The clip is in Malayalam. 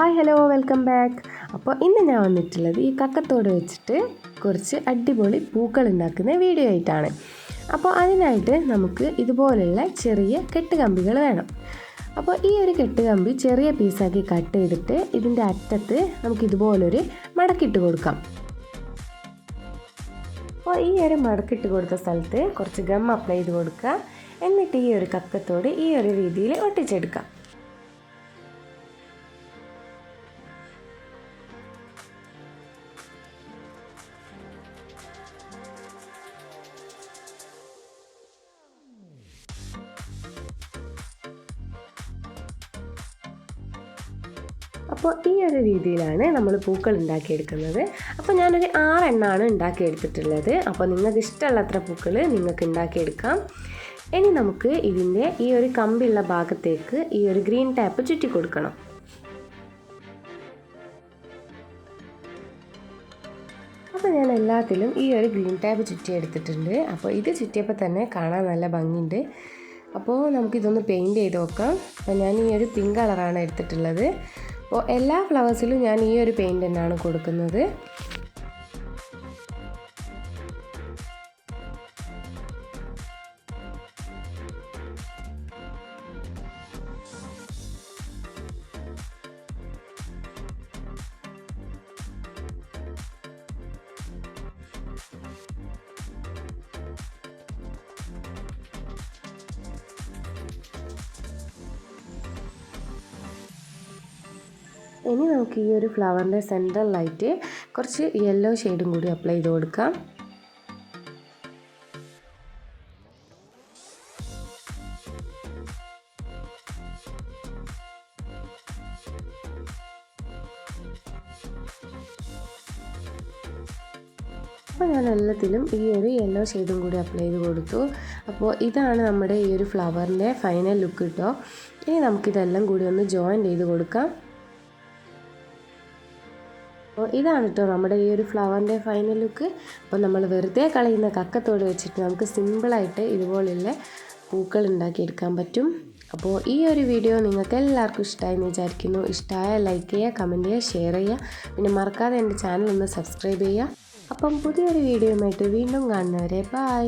Hi hello welcome back. അപ്പോൾ ഇന്ന് ഞാൻ വന്നിട്ടുള്ളത് ഈ കക്കത്തോട് വെച്ചിട്ട് കുറച്ച് അടിപൊളി പൂക്കൾ ഉണ്ടാക്കുന്ന വീഡിയോ ആയിട്ടാണ്. അപ്പോൾ അതിനായിട്ട് നമുക്ക് ഇതുപോലുള്ള ചെറിയ കെട്ടുകമ്പികൾ വേണം. അപ്പോൾ ഈ ഒരു കെട്ടുകമ്പി ചെറിയ പീസാക്കി കട്ട് ചെയ്തിട്ട് ഇതിൻ്റെ അറ്റത്ത് നമുക്ക് ഇതുപോലൊരു മടക്കിട്ട് കൊടുക്കാം. അപ്പോൾ ഈ ഒരു മടക്കിട്ട് കൊടുത്ത സ്ഥലത്ത് കുറച്ച് ഗം അപ്ലൈ ചെയ്ത് കൊടുക്കുക. എന്നിട്ട് ഈ ഒരു കക്കത്തോട് ഈ ഒരു രീതിയിൽ ഒട്ടിച്ചെടുക്കാം. അപ്പോൾ ഈ ഒരു രീതിയിലാണ് നമ്മൾ പൂക്കൾ ഉണ്ടാക്കിയെടുക്കുന്നത്. അപ്പോൾ ഞാനൊരു 6 എണ്ണമാണ് ഉണ്ടാക്കിയെടുത്തിട്ടുള്ളത്. അപ്പോൾ നിങ്ങൾക്ക് ഇഷ്ടമുള്ളത്ര പൂക്കൾ നിങ്ങൾക്ക് ഉണ്ടാക്കിയെടുക്കാം. ഇനി നമുക്ക് ഇതിൻ്റെ ഈ ഒരു കമ്പിയുള്ള ഭാഗത്തേക്ക് ഈ ഒരു ഗ്രീൻ ടാപ്പ് ചുറ്റി കൊടുക്കണം. അപ്പോൾ ഞാൻ എല്ലാത്തിലും ഈ ഒരു ഗ്രീൻ ടാപ്പ് ചുറ്റി എടുത്തിട്ടുണ്ട്. അപ്പോൾ ഇത് ചുറ്റിയപ്പോൾ തന്നെ കാണാൻ നല്ല ഭംഗിയുണ്ട്. അപ്പോൾ നമുക്കിതൊന്ന് പെയിൻറ്റ് ചെയ്ത് നോക്കാം. അപ്പോൾ ഞാൻ ഈ ഒരു പിങ്ക് കളറാണ് എടുത്തിട്ടുള്ളത്. അപ്പോൾ എല്ലാ ഫ്ലവേഴ്സിലും ഞാൻ ഈ ഒരു പെയിൻറ്റ് തന്നെയാണ് കൊടുക്കുന്നത്. ഇനി നമുക്ക് ഈ ഒരു ഫ്ലവറിൻ്റെ സെൻട്രലായിട്ട് കുറച്ച് യെല്ലോ ഷെയ്ഡും കൂടി അപ്ലൈ ചെയ്ത് കൊടുക്കാം. അപ്പോൾ ഞാൻ എല്ലാത്തിലും ഈ ഒരു യെല്ലോ ഷെയ്ഡും കൂടി അപ്ലൈ ചെയ്ത് കൊടുത്തു. അപ്പോൾ ഇതാണ് നമ്മുടെ ഈ ഒരു ഫ്ലവറിൻ്റെ ഫൈനൽ ലുക്ക് കേട്ടോ. ഇനി നമുക്കിതെല്ലാം കൂടി ഒന്ന് ജോയിൻ ചെയ്ത് കൊടുക്കാം. അപ്പോൾ ഇതാണ് കേട്ടോ നമ്മുടെ ഈ ഒരു ഫ്ലവറിൻ്റെ ഫൈനൽ ലുക്ക്. അപ്പോൾ നമ്മൾ വെറുതെ കളയുന്ന കക്കത്തോട് വെച്ചിട്ട് നമുക്ക് സിമ്പിളായിട്ട് ഇതുപോലുള്ള പൂക്കൾ ഉണ്ടാക്കിയെടുക്കാൻ പറ്റും. അപ്പോൾ ഈ ഒരു വീഡിയോ നിങ്ങൾക്ക് എല്ലാവർക്കും ഇഷ്ടമായെന്ന് വിചാരിക്കുന്നു. ഇഷ്ടമായ ലൈക്ക് ചെയ്യുക, കമൻറ്റ് ചെയ്യുക, ഷെയർ ചെയ്യുക. പിന്നെ മറക്കാതെ എൻ്റെ ചാനൽ ഒന്ന് സബ്സ്ക്രൈബ് ചെയ്യുക. അപ്പം പുതിയൊരു വീഡിയോയുമായിട്ട് വീണ്ടും കാണുന്നവരെ ബൈ.